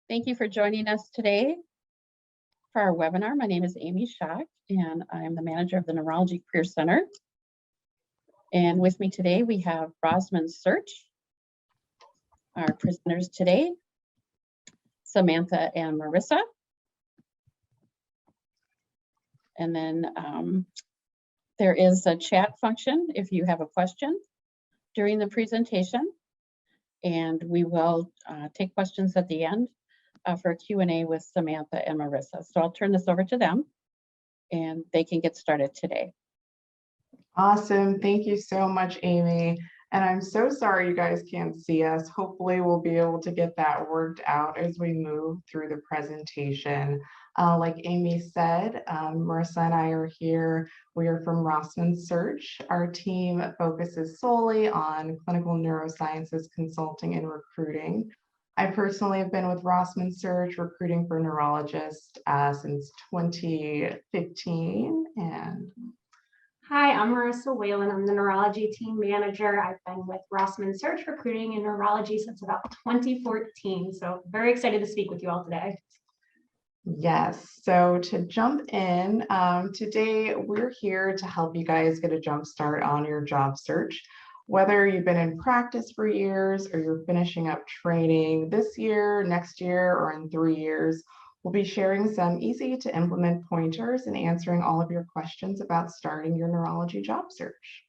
Thank you for joining us today for our webinar. My name is Amy Schock, and I'm the manager of the Neurology Career Center. And with me today, we have RosmanSearch, our presenters today, Samantha and Marissa. And then there is a chat function if you have a question during the presentation. And we will take questions at the end for a Q&A with Samantha and Marissa. So I'll turn this over to them and they can get started today. Awesome. Thank you so much, Amy. And I'm so sorry you guys can't see us. Hopefully we'll be able to get that worked out as we move through the presentation. Like Amy said, Marissa and I are here. We are from RosmanSearch. Our team focuses solely on clinical neurosciences consulting and recruiting. I personally have been with RosmanSearch recruiting for neurologists since 2015. And hi, I'm Marissa Whalen. I'm the neurology team manager. I've been with RosmanSearch recruiting in neurology since about 2014. So very excited to speak with you all today. Yes, so to jump in, today we're here to help you guys get a jump start on your job search. Whether you've been in practice for years or you're finishing up training this year, next year, or in 3 years, we'll be sharing some easy to implement pointers and answering all of your questions about starting your neurology job search.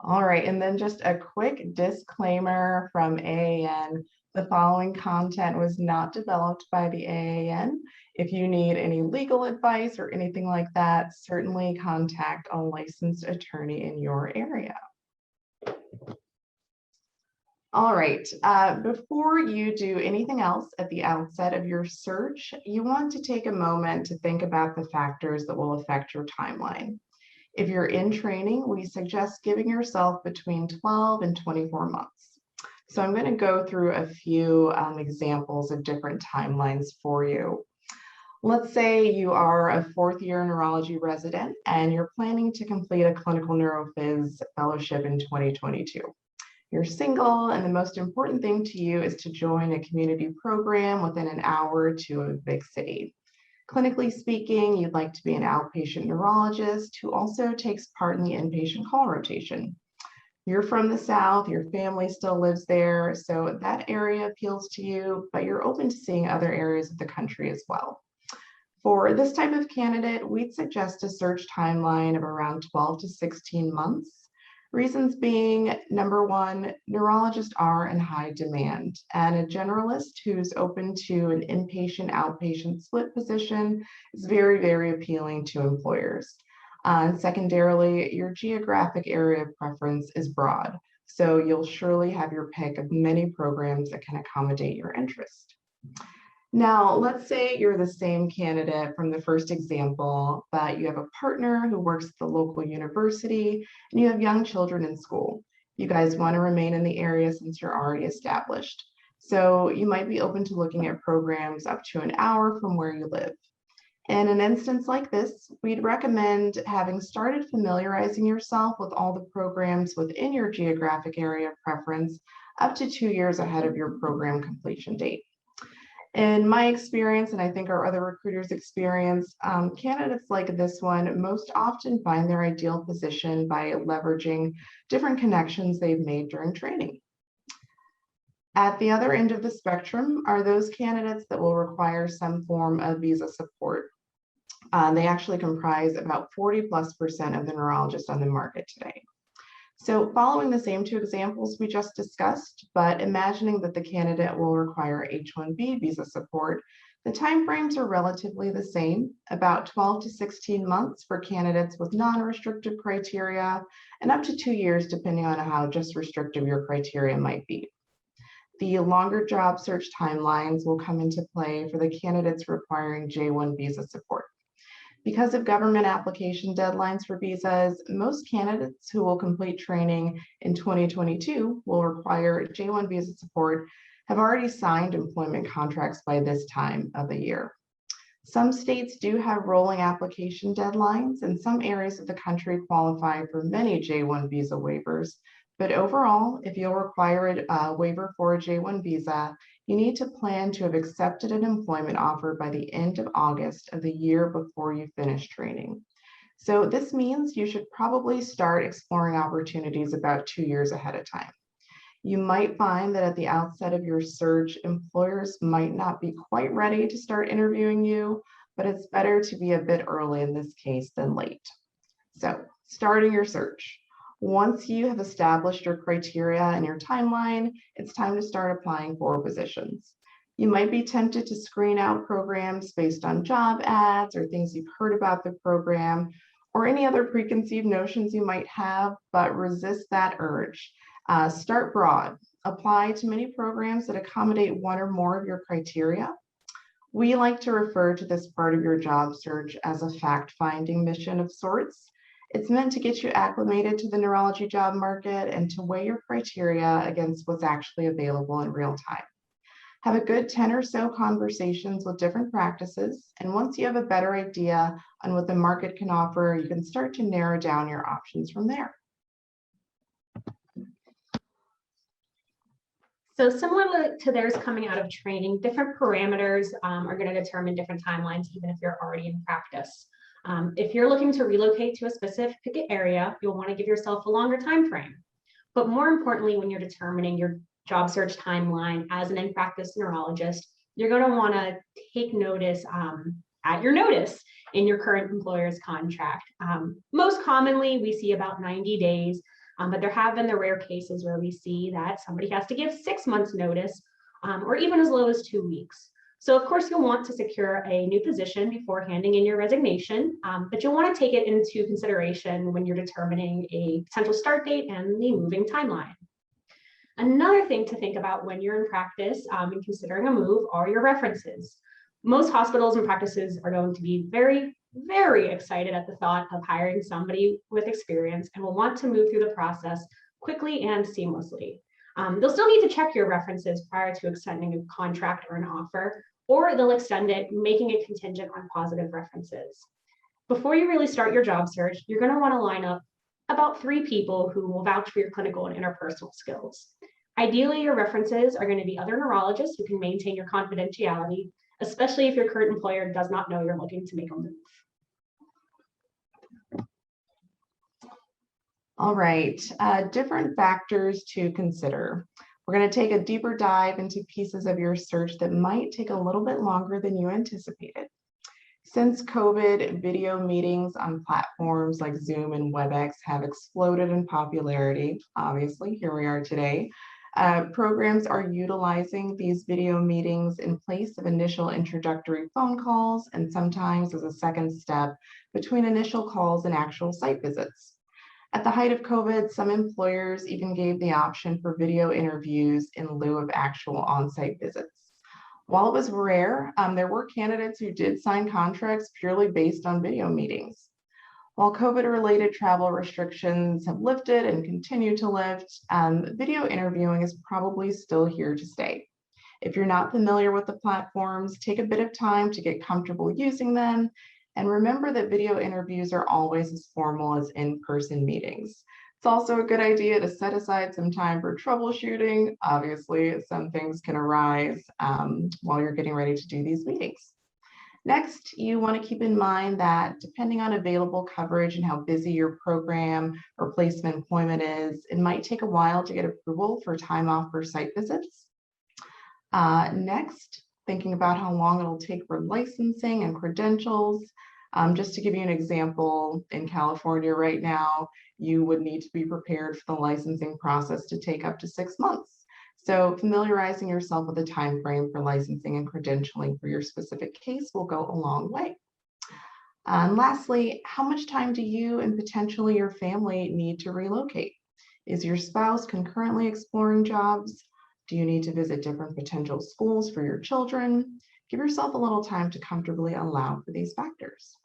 All right, and then just a quick disclaimer from AAN. The following content was not developed by the AAN. If you need any legal advice or anything like that, certainly contact a licensed attorney in your area. All right, before you do anything else at the outset of your search, you want to take a moment to think about the factors that will affect your timeline. If you're in training, we suggest giving yourself between 12 and 24 months. So I'm going to go through a few examples of different timelines for you. Let's say you are a 4th-year neurology resident and you're planning to complete a clinical neurophys fellowship in 2022. You're single, and the most important thing to you is to join a community program within an hour to a big city. Clinically speaking, you'd like to be an outpatient neurologist who also takes part in the inpatient call rotation. You're from the South, your family still lives there, so that area appeals to you, but you're open to seeing other areas of the country as well. For this type of candidate, we'd suggest a search timeline of around 12 to 16 months. Reasons being, number one, neurologists are in high demand, and a generalist who's open to an inpatient outpatient split position is very, very appealing to employers. And secondarily, your geographic area of preference is broad, so you'll surely have your pick of many programs that can accommodate your interest. Now, let's say you're the same candidate from the first example, but you have a partner who works at the local university and you have young children in school. You guys want to remain in the area since you're already established. So you might be open to looking at programs up to an hour from where you live. In an instance like this, we'd recommend having started familiarizing yourself with all the programs within your geographic area of preference up to 2 years ahead of your program completion date. In my experience, and I think our other recruiters' experience, candidates like this one most often find their ideal position by leveraging different connections they've made during training. At the other end of the spectrum are those candidates that will require some form of visa support. They actually comprise about 40+% of the neurologists on the market today. So following the same 2 examples we just discussed, but imagining that the candidate will require H-1B visa support, the timeframes are relatively the same, about 12 to 16 months for candidates with non-restrictive criteria, and up to 2 years depending on how just restrictive your criteria might be. The longer job search timelines will come into play for the candidates requiring J-1 visa support. Because of government application deadlines for visas, most candidates who will complete training in 2022 will require J-1 visa support have already signed employment contracts by this time of the year. Some states do have rolling application deadlines, and some areas of the country qualify for many J-1 visa waivers, But overall, if you'll require a waiver for a J-1 visa, you need to plan to have accepted an employment offer by the end of August of the year before you finish training. So this means you should probably start exploring opportunities about 2 years ahead of time. You might find that at the outset of your search, employers might not be quite ready to start interviewing you, but it's better to be a bit early in this case than late. So, starting your search. Once you have established your criteria and your timeline, it's time to start applying for positions. You might be tempted to screen out programs based on job ads or things you've heard about the program, or any other preconceived notions you might have, but resist that urge. Start broad. Apply to many programs that accommodate one or more of your criteria. We like to refer to this part of your job search as a fact-finding mission of sorts. It's meant to get you acclimated to the neurology job market and to weigh your criteria against what's actually available in real time. Have a good 10 or so conversations with different practices, and once you have a better idea on what the market can offer, you can start to narrow down your options from there. So similar to theirs coming out of training, different parameters are going to determine different timelines, even if you're already in practice. If you're looking to relocate to a specific area, you'll want to give yourself a longer time frame. But more importantly, when you're determining your job search timeline as an in-practice neurologist, you're going to want to take notice at your notice in your current employer's contract. Most commonly, we see about 90 days. But there have been the rare cases where we see that somebody has to give 6 months notice or even as low as 2 weeks. So of course you'll want to secure a new position before handing in your resignation, but you'll want to take it into consideration when you're determining a potential start date and the moving timeline. Another thing to think about when you're in practice and considering a move are your references. Most hospitals and practices are going to be very excited at the thought of hiring somebody with experience and will want to move through the process quickly and seamlessly. They'll still need to check your references prior to extending a contract or an offer, or they'll extend it, making it contingent on positive references. Before you really start your job search, you're going to want to line up about 3 people who will vouch for your clinical and interpersonal skills. Ideally, your references are going to be other neurologists who can maintain your confidentiality, especially if your current employer does not know you're looking to make a move. All right, different factors to consider. We're going to take a deeper dive into pieces of your search that might take a little bit longer than you anticipated. Since COVID, video meetings on platforms like Zoom and WebEx have exploded in popularity. Obviously, here we are today. Programs are utilizing these video meetings in place of initial introductory phone calls and sometimes as a second step between initial calls and actual site visits. At the height of COVID, some employers even gave the option for video interviews in lieu of actual on-site visits. While it was rare, there were candidates who did sign contracts purely based on video meetings. While COVID-related travel restrictions have lifted and continue to lift, video interviewing is probably still here to stay. If you're not familiar with the platforms, take a bit of time to get comfortable using them. And remember that video interviews are always as formal as in-person meetings. It's also a good idea to set aside some time for troubleshooting. Obviously, some things can arise while you're getting ready to do these meetings. Next, you want to keep in mind that depending on available coverage and how busy your program or placement employment is, it might take a while to get approval for time off for site visits. Next, thinking about how long it'll take for licensing and credentials. Just to give you an example, in California right now, you would need to be prepared for the licensing process to take up to 6 months. So familiarizing yourself with the time frame for licensing and credentialing for your specific case will go a long way. And lastly, how much time do you and potentially your family need to relocate? Is your spouse concurrently exploring jobs? Do you need to visit different potential schools for your children? Give yourself a little time to comfortably allow for these factors.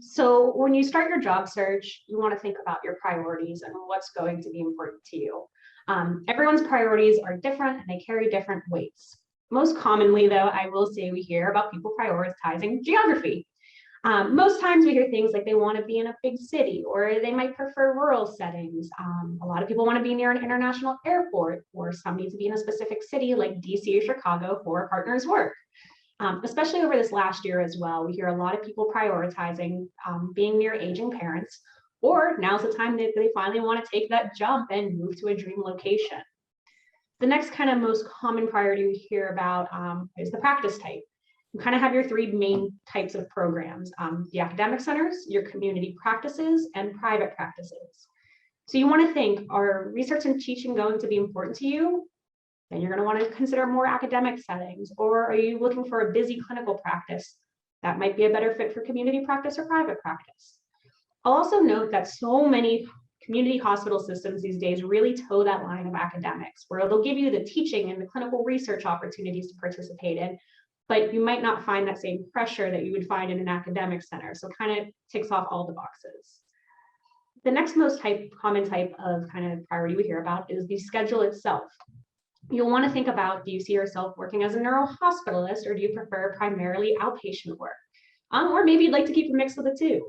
So when you start your job search, you want to think about your priorities and what's going to be important to you. Everyone's priorities are different and they carry different weights. Most commonly, though, I will say we hear about people prioritizing geography. Most times we hear things like they want to be in a big city, or they might prefer rural settings. A lot of people want to be near an international airport, or some need to be in a specific city like DC or Chicago for a partner's work. Especially over this last year as well, we hear a lot of people prioritizing being near aging parents, or now's the time that they finally want to take that jump and move to a dream location. The next kind of most common priority we hear about is the practice type. You kind of have your three main types of programs, the academic centers, your community practices, and private practices. So you want to think, are research and teaching going to be important to you? Then you're going to want to consider more academic settings. Or are you looking for a busy clinical practice? That might be a better fit for community practice or private practice. I'll also note that so many community hospital systems these days really toe that line of academics, where they'll give you the teaching and the clinical research opportunities to participate in, but you might not find that same pressure that you would find in an academic center. So kind of ticks off all the boxes. The next most common type of kind of priority we hear about is the schedule itself. You'll want to think about, do you see yourself working as a neurohospitalist, or do you prefer primarily outpatient work? Or maybe you'd like to keep a mix of the two.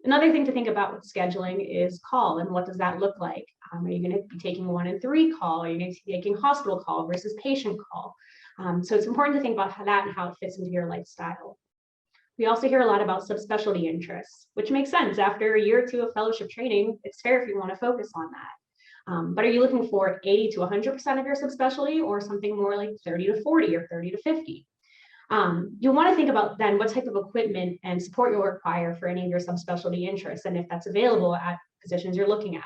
Another thing to think about with scheduling is call, and what does that look like? Are you going to be taking 1 in 3 call? Are you going to be taking hospital call versus patient call? So it's important to think about that and how it fits into your lifestyle. We also hear a lot about subspecialty interests, which makes sense. After a year or two of fellowship training, it's fair if you want to focus on that. But are you looking for 80 to 100% of your subspecialty, or something more like 30 to 40 or 30 to 50? You'll want to think about then what type of equipment and support you'll require for any of your subspecialty interests, and if that's available at positions you're looking at.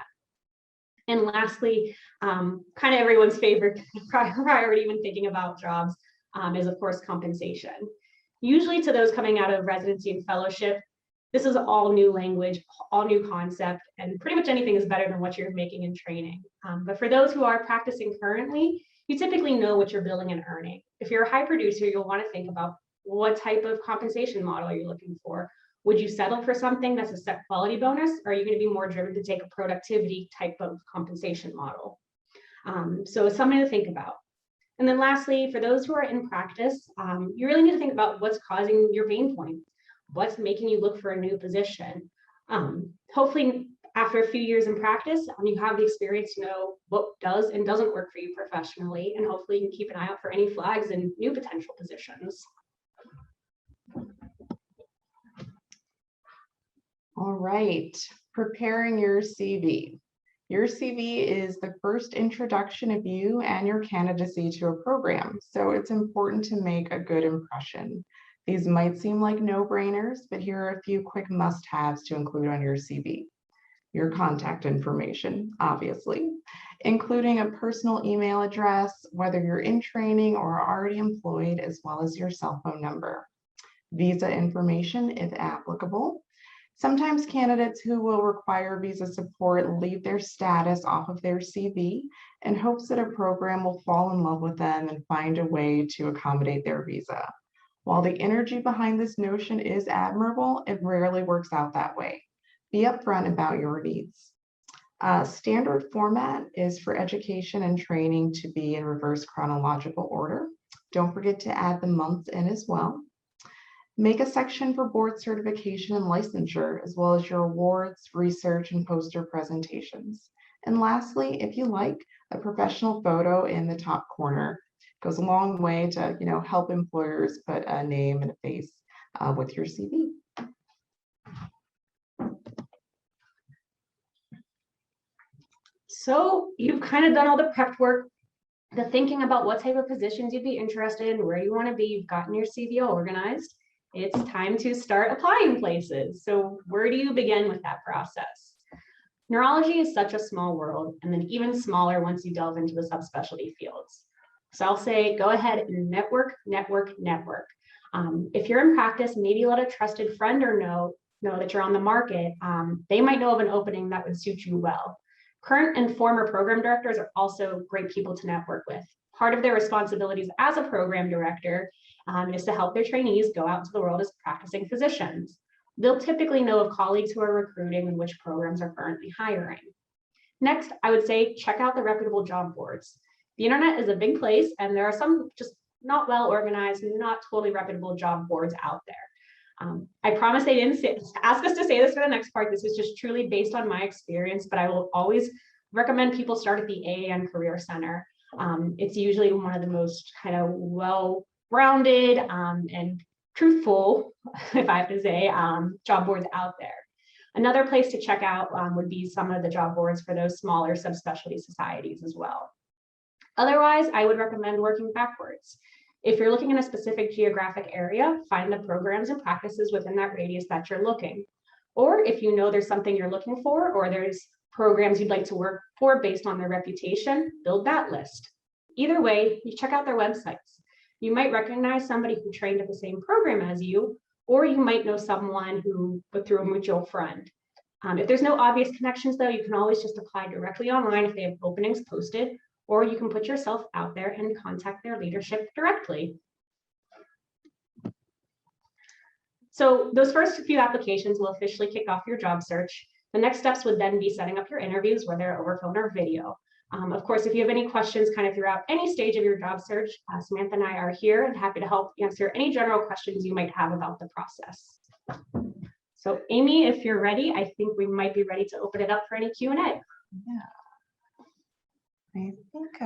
And lastly, kind of everyone's favorite priority when thinking about jobs is, of course, compensation. Usually to those coming out of residency and fellowship, this is all new language, all new concept, and pretty much anything is better than what you're making in training. But for those who are practicing currently, you typically know what you're billing and earning. If you're a high producer, you'll want to think about what type of compensation model are you looking for. Would you settle for something that's a set quality bonus, or are you going to be more driven to take a productivity type of compensation model? So it's something to think about. And then lastly, for those who are in practice, you really need to think about what's causing your pain point. What's making you look for a new position? Hopefully, after a few years in practice, you have the experience to know what does and doesn't work for you professionally, and hopefully you can keep an eye out for any flags and new potential positions. All right, preparing your CV. Your CV is the first introduction of you and your candidacy to a program, so it's important to make a good impression. These might seem like no-brainers, but here are a few quick must-haves to include on your CV. Your contact information, obviously, including a personal email address, whether you're in training or already employed, as well as your cell phone number. Visa information, if applicable. Sometimes candidates who will require visa support leave their status off of their CV in hopes that a program will fall in love with them and find a way to accommodate their visa. While the energy behind this notion is admirable, it rarely works out that way. Be upfront about your needs. Standard format is for education and training to be in reverse chronological order. Don't forget to add the months in as well. Make a section for board certification and licensure, as well as your awards, research, and poster presentations. And lastly, if you like, a professional photo in the top corner. Goes a long way to, help employers put a name and a face with your CV. So you've kind of done all the prep work, the thinking about what type of positions you'd be interested in, where you want to be, you've gotten your CV all organized. It's time to start applying places. So where do you begin with that process? Neurology is such a small world, and then even smaller once you delve into the subspecialty fields. So I'll say, go ahead and network. If you're in practice, maybe let a trusted friend or know that you're on the market. They might know of an opening that would suit you well. Current and former program directors are also great people to network with. Part of their responsibilities as a program director is to help their trainees go out into the world as practicing physicians. They'll typically know of colleagues who are recruiting and which programs are currently hiring. Next, I would say check out the reputable job boards. The internet is a big place, and there are some just not well organized, not totally reputable job boards out there. I promise they didn't ask us to say this for the next part. This is just truly based on my experience, but I will always recommend people start at the AAN Career Center. It's usually one of the most kind of well-rounded and truthful, if I have to say, job boards out there. Another place to check out would be some of the job boards for those smaller subspecialty societies as well. Otherwise, I would recommend working backwards. If you're looking in a specific geographic area, find the programs and practices within that radius that you're looking. Or if you know there's something you're looking for, or there's programs you'd like to work for based on their reputation, build that list. Either way, you check out their websites. You might recognize somebody who trained at the same program as you, or you might know someone who went through a mutual friend. If there's no obvious connections though, you can always just apply directly online if they have openings posted, or you can put yourself out there and contact their leadership directly. So those first few applications will officially kick off your job search. The next steps would then be setting up your interviews, whether over phone or video. Of course, if you have any questions kind of throughout any stage of your job search, Samantha and I are here and happy to help answer any general questions you might have about the process. So Amy, if you're ready, I think we might be ready to open it up for any Q&A. Yeah. I think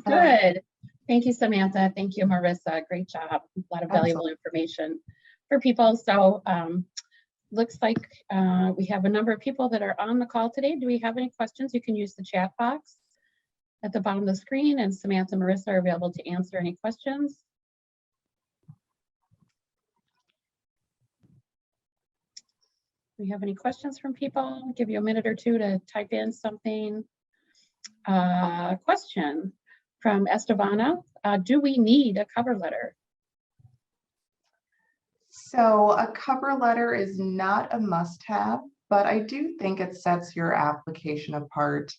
Good. Thank you, Samantha. Thank you, Marissa. Great job. A lot of valuable information for people. So looks like we have a number of people that are on the call today. Do we have any questions? You can use the chat box at the bottom of the screen, and Samantha and Marissa are available to answer any questions. Do we have any questions from people? I'll give you a minute or two to type in something. Question from Estevana. Do we need a cover letter? so a cover letter is not a must-have, but I do think it sets your application apart.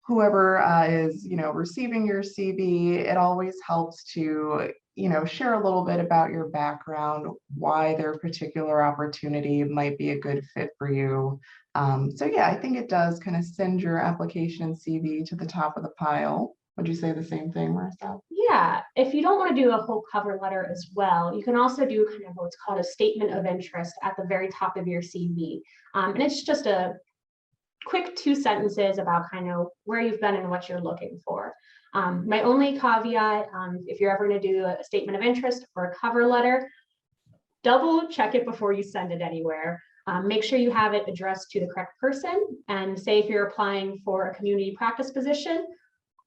Whoever is, receiving your CV, it always helps to, share a little bit about your background, why their particular opportunity might be a good fit for you. So yeah, I think it does kind of send your application and CV to the top of the pile. Would you say the same thing, Marissa? Yeah, if you don't want to do a whole cover letter as well, you can also do kind of what's called a statement of interest at the very top of your CV. And it's just a quick 2 sentences about kind of where you've been and what you're looking for. My only caveat, if you're ever going to do a statement of interest or a cover letter, double check it before you send it anywhere. Make sure you have it addressed to the correct person. And say if you're applying for a community practice position,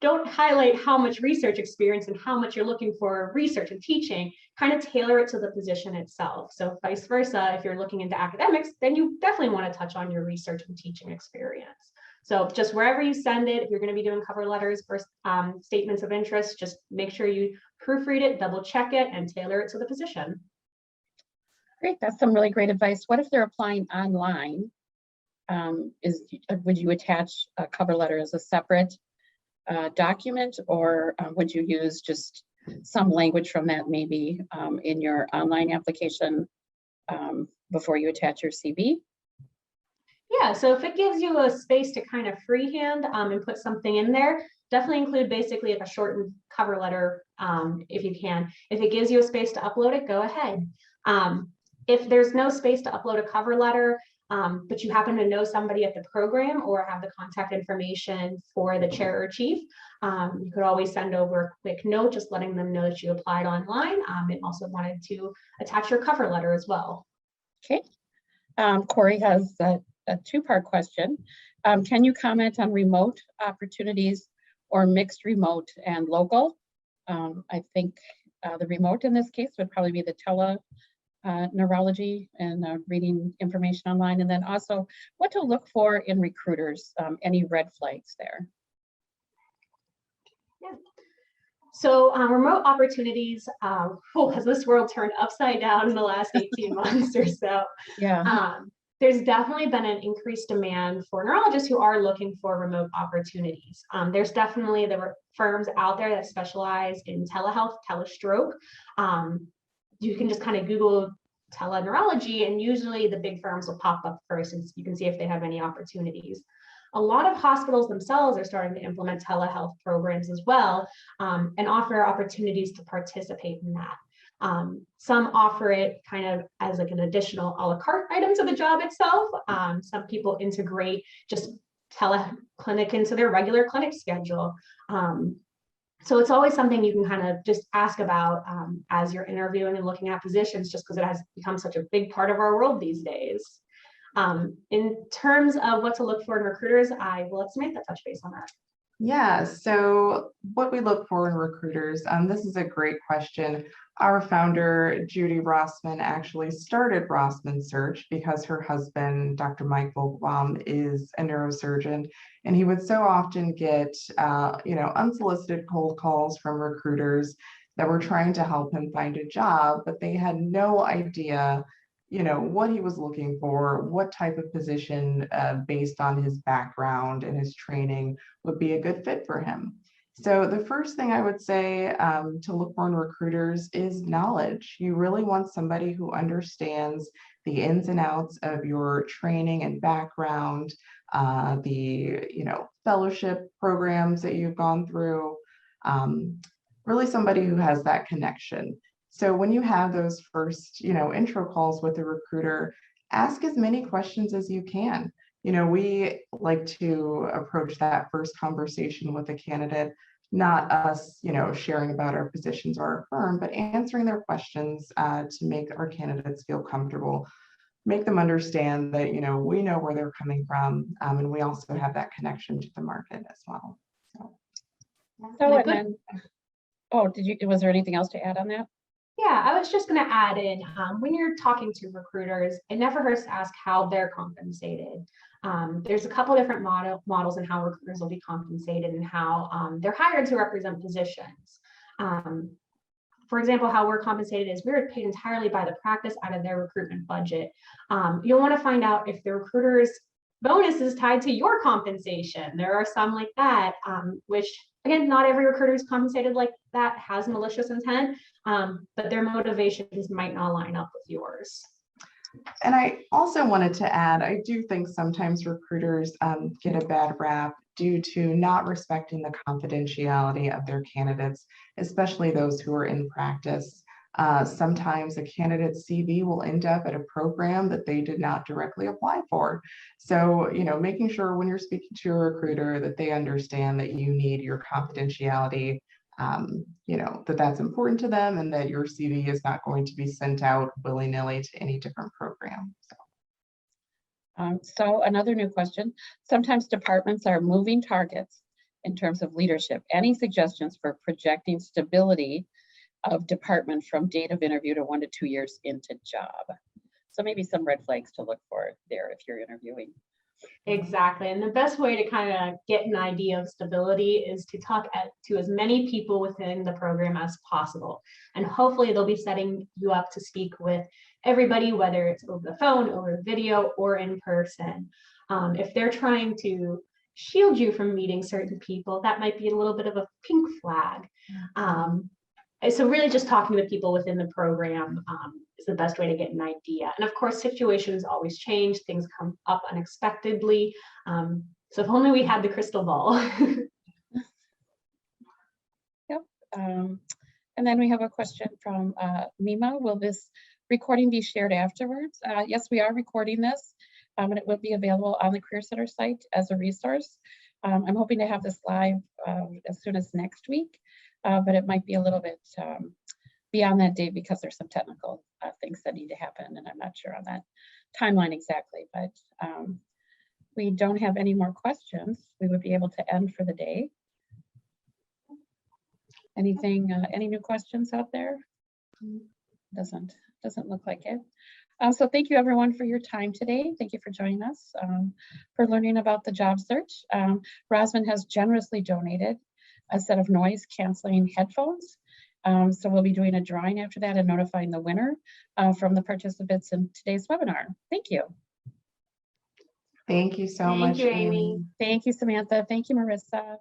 don't highlight how much research experience and how much you're looking for research and teaching, kind of tailor it to the position itself. So vice versa, if you're looking into academics, then you definitely want to touch on your research and teaching experience. So just wherever you send it, if you're going to be doing cover letters or statements of interest, just make sure you proofread it, double check it, and tailor it to the position. Great, that's some really great advice. What if they're applying online? Would you attach a cover letter as a separate document, or would you use just some language from that maybe in your online application before you attach your CV? Yeah, so if it gives you a space to kind of freehand and put something in there, definitely include basically a shortened cover letter if you can. If it gives you a space to upload it, go ahead. If there's no space to upload a cover letter, but you happen to know somebody at the program or have the contact information for the chair or chief, you could always send over a quick note, just letting them know that you applied online and also wanted to attach your cover letter as well. Okay. Corey has a 2-part question. Can you comment on remote opportunities or mixed remote and local? I think the remote in this case would probably be the neurology and reading information online, and then also what to look for in recruiters, any red flags there. Yeah. So remote opportunities, has this world turned upside down in the last 18 months or so? Yeah. There's definitely been an increased demand for neurologists who are looking for remote opportunities. There's definitely the firms out there that specialize in telehealth, telestroke. You can just kind of Google teleneurology, and usually the big firms will pop up first, and you can see if they have any opportunities. A lot of hospitals themselves are starting to implement telehealth programs as well, and offer opportunities to participate in that. Some offer it kind of as like an additional a la carte item to the job itself. Some people integrate just teleclinic into their regular clinic schedule. So it's always something you can kind of just ask about as you're interviewing and looking at positions, just because it has become such a big part of our world these days. In terms of what to look for in recruiters, I will let Samantha touch base on that. Yeah, so what we look for in recruiters, this is a great question. Our founder, Judy Rosman, actually started RosmanSearch because her husband, Dr. Mike Vogelbaum, is a neurosurgeon, and he would so often get, unsolicited cold calls from recruiters that were trying to help him find a job, but they had no idea what he was looking for, what type of position based on his background and his training would be a good fit for him. So the first thing I would say to look for in recruiters is knowledge. You really want somebody who understands the ins and outs of your training and background, the fellowship programs that you've gone through, really somebody who has that connection. So when you have those first, intro calls with a recruiter, ask as many questions as you can. We like to approach that first conversation with a candidate, not us, sharing about our positions or our firm, but answering their questions to make our candidates feel comfortable, make them understand that, we know where they're coming from, and we also have that connection to the market as well. Was there anything else to add on that? Yeah, I was just going to add in, when you're talking to recruiters, it never hurts to ask how they're compensated. There's a couple different models in how recruiters will be compensated and how they're hired to represent positions. For example, how we're compensated is we're paid entirely by the practice out of their recruitment budget. You'll want to find out if the recruiter's bonus is tied to your compensation. There are some like that, which again, not every recruiter is compensated like that, has malicious intent, but their motivations might not line up with yours. And I also wanted to add, I do think sometimes recruiters get a bad rap due to not respecting the confidentiality of their candidates, especially those who are in practice. Sometimes a candidate's CV will end up at a program that they did not directly apply for. So, making sure when you're speaking to a recruiter that they understand that you need your confidentiality, that's important to them, and that your CV is not going to be sent out willy-nilly to any different program. So another new question. Sometimes departments are moving targets in terms of leadership. Any suggestions for projecting stability of department from date of interview to 1 to 2 years into job? So maybe some red flags to look for there if you're interviewing. Exactly. And the best way to kind of get an idea of stability is to talk to as many people within the program as possible. And hopefully they'll be setting you up to speak with everybody, whether it's over the phone, over video, or in person. If they're trying to shield you from meeting certain people, that might be a little bit of a pink flag. So really just talking to people within the program is the best way to get an idea. And of course, situations always change. Things come up unexpectedly. So if only we had the crystal ball. Yep. And then we have a question from Mima. Will this recording be shared afterwards? Yes, we are recording this, and it will be available on the Career Center site as a resource. I'm hoping to have this live as soon as next week. But it might be a little bit beyond that date because there's some technical things that need to happen, and I'm not sure on that timeline exactly, but we don't have any more questions. We would be able to end for the day. Anything, any new questions out there? Doesn't look like it. So thank you everyone for your time today. Thank you for joining us, for learning about the job search. Rosman has generously donated a set of noise canceling headphones. So we'll be doing a drawing after that and notifying the winner from the participants in today's webinar. Thank you. Thank you so much, Thank you, Amy. Thank you, Samantha. Thank you, Marissa.